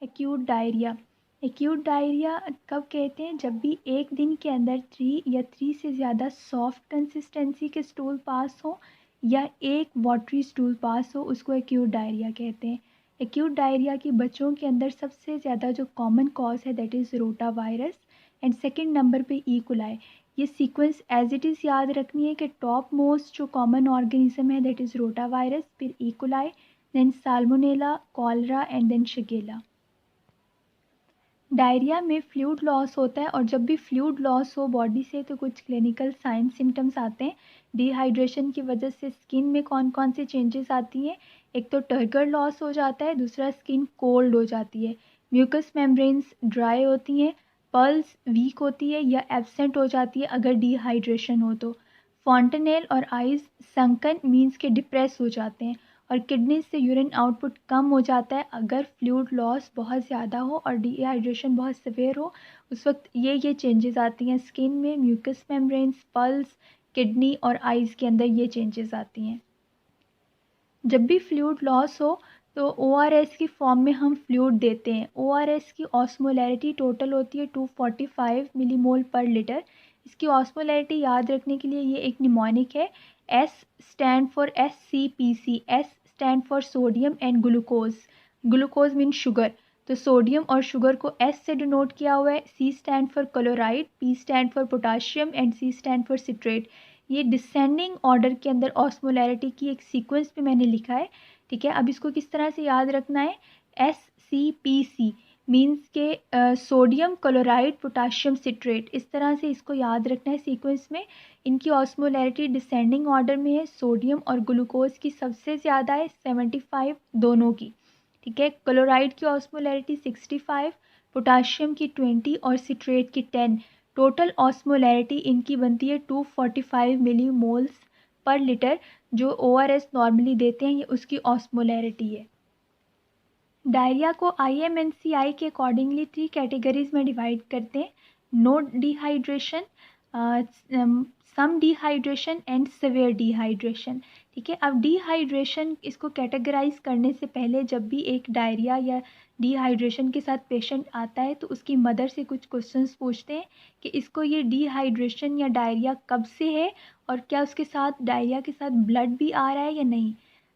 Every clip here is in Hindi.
Acute diarrhoea. एक्यूट डायरिया कब कहते हैं? जब भी एक दिन के अंदर 3 या 3 से ज़्यादा सॉफ्ट कंसिस्टेंसी के स्टूल पास हो या एक वाटरी स्टूल पास हो, उसको एक्यूट डायरिया कहते हैं। एक्यूट डायरिया की बच्चों के अंदर सबसे ज़्यादा जो कॉमन कॉज है that is rota virus and second number पे ई कोलाई। ये सीक्वेंस एज इट इज़ याद रखनी है कि टॉप मोस्ट जो कॉमन ऑर्गेनिज्म है दैट इज़ रोटा वायरस, फिर E coli, then salmonella, cholera and then shigella. Diarrhoea में फ्लूइड लॉस होता है और जब भी फ्लूइड लॉस हो बॉडी से तो कुछ क्लिनिकल साइन सिम्टम्स आते हैं। डिहाइड्रेशन की वजह से स्किन में कौन कौन सी चेंजेस आती हैं? एक तो टर्गर लॉस हो जाता है, दूसरा स्किन कोल्ड हो जाती है, म्यूकस मेम्ब्रेन्स ड्राई होती हैं, पल्स वीक होती है या एब्सेंट हो जाती है अगर डिहाइड्रेशन हो तो। फॉन्टेनेल और आइज़ संकन मीन्स के डिप्रेस हो जाते हैं और किडनी से यूरिन आउटपुट कम हो जाता है अगर फ्लूइड लॉस बहुत ज़्यादा हो और डिहाइड्रेशन बहुत सिवियर हो। उस वक्त ये चेंजेस आती हैं स्किन में, म्यूकस मेम्ब्रेन्स, पल्स, किडनी और आइज़ के अंदर ये चेंजेस आती हैं। जब भी फ्लूइड लॉस हो तो ORS की फॉर्म में हम फ्लूइड देते हैं। ORS की ऑस्मोलैरिटी टोटल होती है 245 मिलीमोल पर लीटर। इसकी ऑस्मोलैरिटी याद रखने के लिए ये एक निमोनिक है। S stand for SCPC। S stand for sodium and glucose. Glucose mean sugar, तो सोडियम और शुगर को S से डिनोट किया हुआ है। C stand for chloride, P stand for potassium and C stand for citrate. ये डिसेंडिंग ऑर्डर के अंदर ऑस्मोलैरिटी की एक सीक्वेंस पे मैंने लिखा है, ठीक है। अब इसको किस तरह से याद रखना है? SCPC मीन्स के सोडियम क्लोराइड पोटाशियम सिट्रेट, इस तरह से इसको याद रखना है सीक्वेंस में। इनकी ऑस्मोलैरिटी डिसेंडिंग ऑर्डर में है। सोडियम और ग्लूकोज की सबसे ज़्यादा है 75 दोनों की, ठीक है। क्लोराइड की ऑस्मोलैरिटी 65, पोटाशियम की 20 और सिट्रेट की 10। टोटल ऑस्मोलैरिटी इनकी बनती है 245 मिलीमोल्स पर लीटर। जो ORS नॉर्मली देते हैं ये उसकी ऑस्मोलैरिटी है। डायरिया को IMNCI के अकॉर्डिंगली 3 कैटेगरीज में डिवाइड करते हैं। No dehydration, some dehydration and severe dehydration, ठीक है। अब डिहाइड्रेशन इसको कैटेगराइज करने से पहले जब भी एक डायरिया या डिहाइड्रेशन के साथ पेशेंट आता है तो उसकी मदर से कुछ क्वेश्चंस पूछते हैं कि इसको ये डिहाइड्रेशन या डायरिया कब से है और क्या उसके साथ डायरिया के साथ ब्लड भी आ रहा है या नहीं।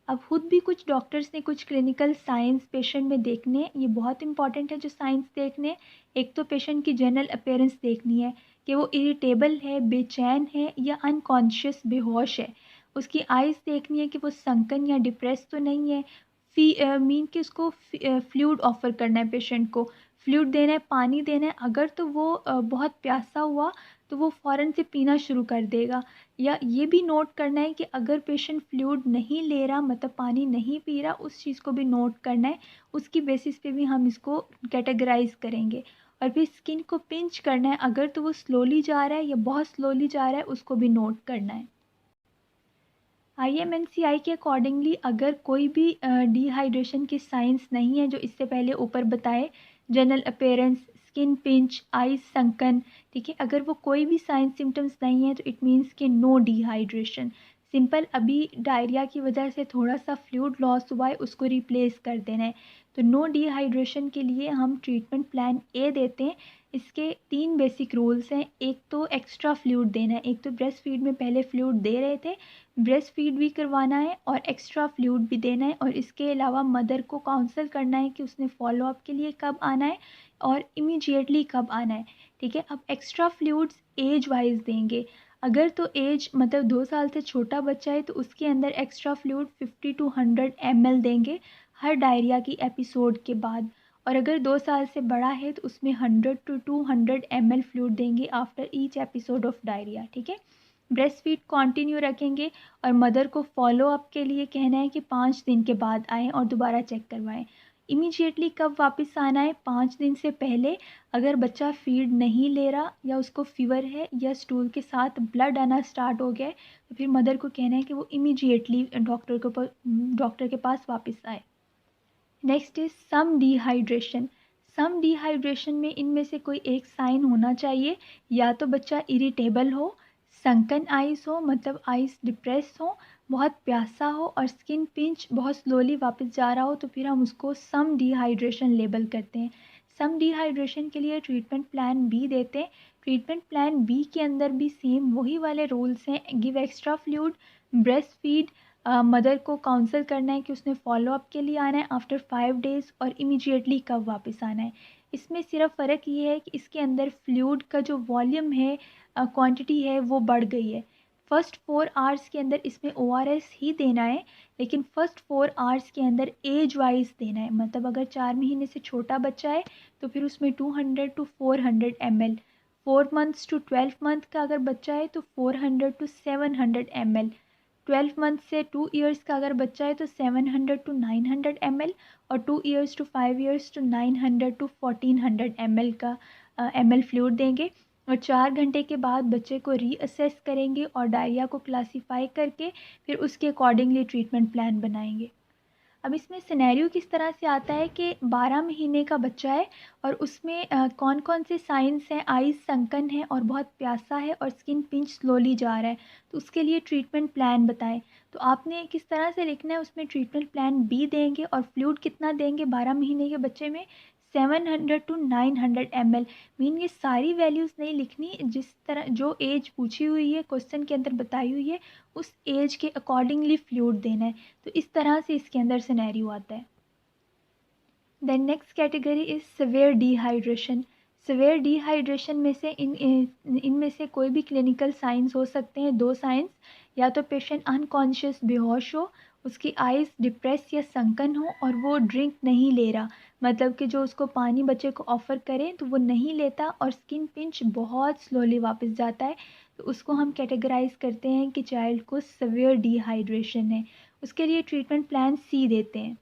अब खुद भी कुछ डॉक्टर्स ने कुछ क्लिनिकल साइंस पेशेंट में देखने, ये बहुत इंपॉर्टेंट है जो साइंस देखने। एक तो पेशेंट की जनरल अपीयरेंस देखनी है कि वो इरिटेबल है, बेचैन है या अनकॉन्शियस बेहोश है। उसकी आइज़ देखनी है कि वो संकन या डिप्रेस तो नहीं है। मीन कि उसको फ्लूइड ऑफर करना है पेशेंट को, फ्लूइड देना है, पानी देना है। अगर तो वो बहुत प्यासा हुआ तो वो फ़ौरन से पीना शुरू कर देगा। या ये भी नोट करना है कि अगर पेशेंट फ्लूइड नहीं ले रहा, मतलब पानी नहीं पी रहा, उस चीज़ को भी नोट करना है। उसकी बेसिस पे भी हम इसको कैटेगराइज करेंगे। और फिर स्किन को पिंच करना है, अगर तो वो स्लोली जा रहा है या बहुत स्लोली जा रहा है उसको भी नोट करना है। IMNCI के अकॉर्डिंगली अगर कोई भी डिहाइड्रेशन के साइंस नहीं है जो इससे पहले ऊपर बताए, general appearance, skin pinch, eyes sunken, ठीक है, अगर वो कोई भी साइंस सिम्टम्स नहीं है तो इट मीन्स कि नो डिहाइड्रेशन। सिंपल अभी डायरिया की वजह से थोड़ा सा फ्लूइड लॉस हुआ है, उसको रिप्लेस कर देना है। तो नो डिहाइड्रेशन के लिए हम ट्रीटमेंट प्लान ए देते हैं। इसके 3 बेसिक रूल्स हैं। एक तो एक्स्ट्रा फ्लूइड देना है, एक तो ब्रेस्ट फीड में पहले फ्लूइड दे रहे थे, ब्रेस्ट फीड भी करवाना है और एक्स्ट्रा फ्लूइड भी देना है। और इसके अलावा मदर को काउंसल करना है कि उसने फॉलो अप के लिए कब आना है और इमीडिएटली कब आना है, ठीक है। अब एक्स्ट्रा फ्लूइड्स एज वाइज देंगे। अगर तो एज मतलब 2 साल से छोटा बच्चा है तो उसके अंदर एक्स्ट्रा फ्लूइड 50 to 100 ml देंगे हर डायरिया की एपिसोड के बाद। और अगर 2 साल से बड़ा है तो उसमें 100 to 200 ml फ्लूइड देंगे after each episode of diarrhoea, ठीक है। ब्रेस्ट फीड कंटिन्यू रखेंगे और मदर को फॉलो अप के लिए कहना है कि 5 दिन के बाद आएँ और दोबारा चेक करवाएं। इमीडिएटली कब वापस आना है? 5 दिन से पहले। अगर बच्चा फीड नहीं ले रहा या उसको फीवर है या स्टूल के साथ ब्लड आना स्टार्ट हो गया है तो फिर मदर को कहना है कि वो इमीडिएटली डॉक्टर के पास वापस आए। Next is some dehydration. Some dehydration में इनमें से कोई एक साइन होना चाहिए। या तो बच्चा इरिटेबल हो, संकन आइज हो मतलब आइज डिप्रेस हो, बहुत प्यासा हो और स्किन पिंच बहुत स्लोली वापस जा रहा हो तो फिर हम उसको सम डिहाइड्रेशन लेबल करते हैं। सम डिहाइड्रेशन के लिए ट्रीटमेंट प्लान बी देते हैं। ट्रीटमेंट प्लान बी के अंदर भी सेम वही वाले रूल्स हैं, give extra fluid, breast feed, mother को काउंसल करना है कि उसने फॉलोअप के लिए आना है आफ्टर 5 डेज़ और इमीडिएटली कब वापस आना है। इसमें सिर्फ फ़र्क ये है कि इसके अंदर फ्लूइड का जो वॉल्यूम है, क्वांटिटी है, वो बढ़ गई है। फर्स्ट 4 आवर्स के अंदर इसमें ORS ही देना है, लेकिन फर्स्ट 4 आवर्स के अंदर एज वाइज देना है। मतलब अगर 4 महीने से छोटा बच्चा है तो फिर उसमें 200 to 400 ml, 4 months to 12 month का अगर बच्चा है तो 400 to 700 ml, 12 मंथ से 2 ईयर्स का अगर बच्चा है तो 700 to 900 ml, और 2 ईयर्स to 5 ईयर्स तो 900 to 1400 ml का ml फ्लूइड देंगे। और 4 घंटे के बाद बच्चे को रीअसेस करेंगे और डायरिया को क्लासीफाई करके फिर उसके अकॉर्डिंगली ट्रीटमेंट प्लान बनाएंगे। अब इसमें सिनेरियो किस तरह से आता है कि 12 महीने का बच्चा है और उसमें कौन कौन से साइंस हैं, आइज़ संकन है और बहुत प्यासा है और स्किन पिंच स्लोली जा रहा है, तो उसके लिए ट्रीटमेंट प्लान बताएं। तो आपने किस तरह से लिखना है, उसमें ट्रीटमेंट प्लान बी देंगे और फ्लूइड कितना देंगे 12 महीने के बच्चे में, 700 to 900 ml। मीन ये सारी वैल्यूज़ नहीं लिखनी, जिस तरह जो एज पूछी हुई है क्वेश्चन के अंदर बताई हुई है उस एज के अकॉर्डिंगली फ्लूइड देना है। तो इस तरह से इसके अंदर सिनेरियो आता है। Then next category is severe dehydration. Severe dehydration में से इनमें से कोई भी क्लिनिकल साइंस हो सकते हैं, 2 साइंस, या तो पेशेंट अनकॉन्शियस बेहोश हो, उसकी आइज़ डिप्रेस या संकन हो और वो ड्रिंक नहीं ले रहा, मतलब कि जो उसको पानी बच्चे को ऑफ़र करें तो वो नहीं लेता और स्किन पिंच बहुत स्लोली वापस जाता है, तो उसको हम कैटेगराइज करते हैं कि चाइल्ड को सिवियर डिहाइड्रेशन है। उसके लिए ट्रीटमेंट प्लान सी देते हैं।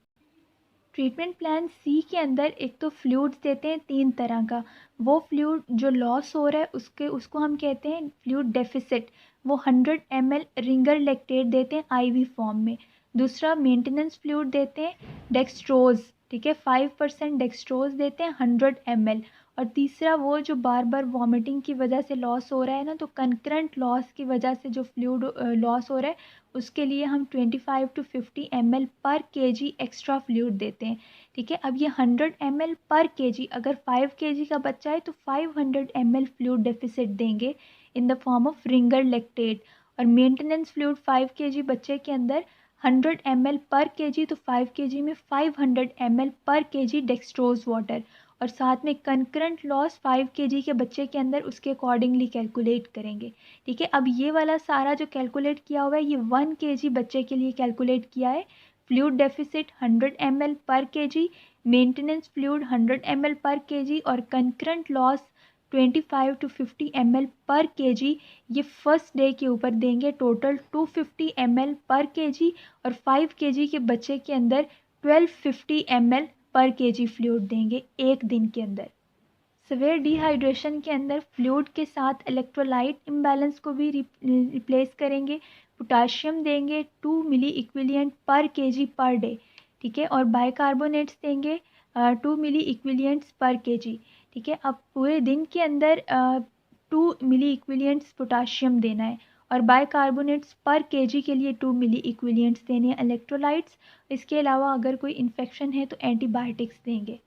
ट्रीटमेंट प्लान सी के अंदर एक तो फ्लूइड्स देते हैं 3 तरह का। वो फ्लूइड जो लॉस हो रहा है उसको हम कहते हैं फ्लूइड डेफिसिट। वो 100 ml रिंगर लैक्टेट देते हैं IV फॉर्म में। दूसरा मेंटेनेंस फ्लूइड देते हैं डेक्सट्रोज, ठीक है, 5% डेक्सट्रोज देते हैं 100 ml। और तीसरा वो जो बार बार वॉमिटिंग की वजह से लॉस हो रहा है ना, तो कंकरेंट लॉस की वजह से जो फ्लूइड लॉस हो रहा है उसके लिए हम 25 to 50 ml पर kg एक्स्ट्रा फ्लूइड देते हैं, ठीक है। अब ये 100 ml पर kg, अगर 5 kg का बच्चा है तो 500 ml फ्लूइड डेफिसिट देंगे in the form of Ringer lactate. और मेंटेनेंस फ्लूइड 5 kg बच्चे के अंदर 100 ml पर kg, तो 5 kg में 500 ml पर kg डेक्सट्रोज वाटर, और साथ में कंकरेंट लॉस 5 kg के बच्चे के अंदर उसके अकॉर्डिंगली कैलकुलेट करेंगे, ठीक है। अब ये वाला सारा जो कैलकुलेट किया हुआ है ये 1 kg बच्चे के लिए कैलकुलेट किया है। फ्लूइड डेफिसिट 100 ml पर kg, मेंटेनेंस फ्लूइड 100 ml पर kg और कंकरेंट लॉस 25 to 50 ml पर kg। ये फर्स्ट डे के ऊपर देंगे टोटल 250 ml पर kg, और 5 kg के बच्चे के अंदर 1250 ml पर kg फ्लूइड देंगे एक दिन के अंदर। सिवियर डिहाइड्रेशन के अंदर फ्लूइड के साथ इलेक्ट्रोलाइट इम्बैलेंस को भी रिप्लेस करेंगे। पोटाशियम देंगे 2 मिली इक्विलिएंट पर kg पर डे, ठीक है, और बाइकार्बोनेट्स देंगे 2 मिली इक्विलिएंट्स पर kg, ठीक है। अब पूरे दिन के अंदर 2 मिली इक्विलिएंट्स पोटाशियम देना है और बाइकार्बोनेट्स पर kg के लिए 2 मिली इक्विलिएंट्स देने हैं इलेक्ट्रोलाइट्स। इसके अलावा अगर कोई इन्फेक्शन है तो एंटीबायोटिक्स देंगे।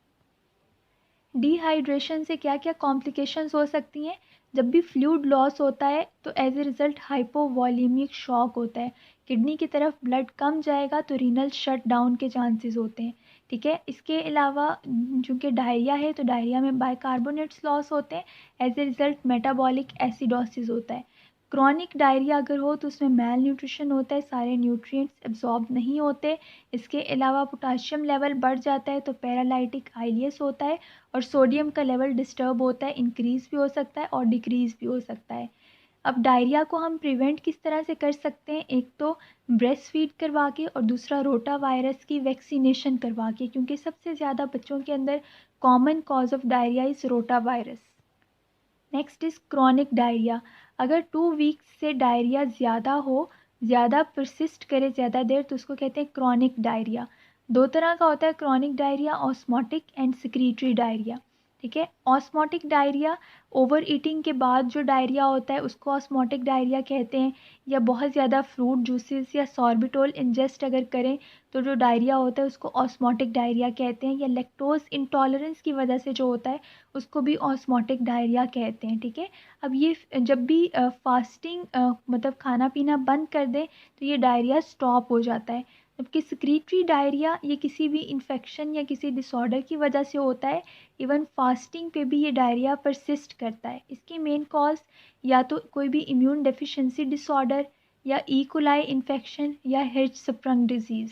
डिहाइड्रेशन से क्या क्या कॉम्प्लिकेशंस हो सकती हैं। जब भी फ्लूइड लॉस होता है तो एज ए रिज़ल्ट हाइपोवॉलीमिक शॉक होता है, किडनी की तरफ ब्लड कम जाएगा तो रीनल शट डाउन के चांसेस होते हैं, ठीक है। इसके अलावा चूँकि डायरिया है तो डायरिया में बाइकार्बोनेट्स लॉस होते हैं, as a result metabolic acidosis होता है। क्रॉनिक डायरिया अगर हो तो उसमें मैल न्यूट्रिशन होता है, सारे न्यूट्रिएंट्स एब्जॉर्ब नहीं होते। इसके अलावा पोटाशियम लेवल बढ़ जाता है तो पैरालाइटिक आइलियस होता है, और सोडियम का लेवल डिस्टर्ब होता है, इंक्रीज़ भी हो सकता है और डिक्रीज़ भी हो सकता है। अब डायरिया को हम प्रिवेंट किस तरह से कर सकते हैं, एक तो ब्रेस्ट फीड करवा के और दूसरा रोटा वायरस की वैक्सीनेशन करवा के, क्योंकि सबसे ज़्यादा बच्चों के अंदर common cause of diarrhoea is rota virus. Next is chronic diarrhoea. अगर 2 वीक्स से डायरिया ज़्यादा हो, ज़्यादा परसिस्ट करे ज़्यादा देर, तो उसको कहते हैं क्रॉनिक डायरिया। 2 तरह का होता है chronic diarrhoea, osmotic and secretory diarrhoea, ठीक है। ऑस्मोटिक डायरिया, ओवर ईटिंग के बाद जो डायरिया होता है उसको ऑस्मोटिक डायरिया कहते हैं। या बहुत ज़्यादा फ्रूट जूसेस या सॉर्बिटोल इंजेस्ट अगर करें तो जो डायरिया होता है उसको ऑस्मोटिक डायरिया कहते हैं। या लैक्टोज इंटॉलरेंस की वजह से जो होता है उसको भी ऑस्मोटिक डायरिया कहते हैं। ठीक है। अब ये जब भी फास्टिंग मतलब खाना पीना बंद कर दें तो ये डायरिया स्टॉप हो जाता है। जबकि सिक्रीटरी डायरिया ये किसी भी इन्फेक्शन या किसी डिसऑर्डर की वजह से होता है। इवन फास्टिंग पे भी ये डायरिया परसिस्ट करता है। इसकी मेन कॉज या तो कोई भी इम्यून डेफिशिएंसी डिसऑर्डर या ई कोलाई इन्फेक्शन या हिर्श स्प्रंग डिजीज़।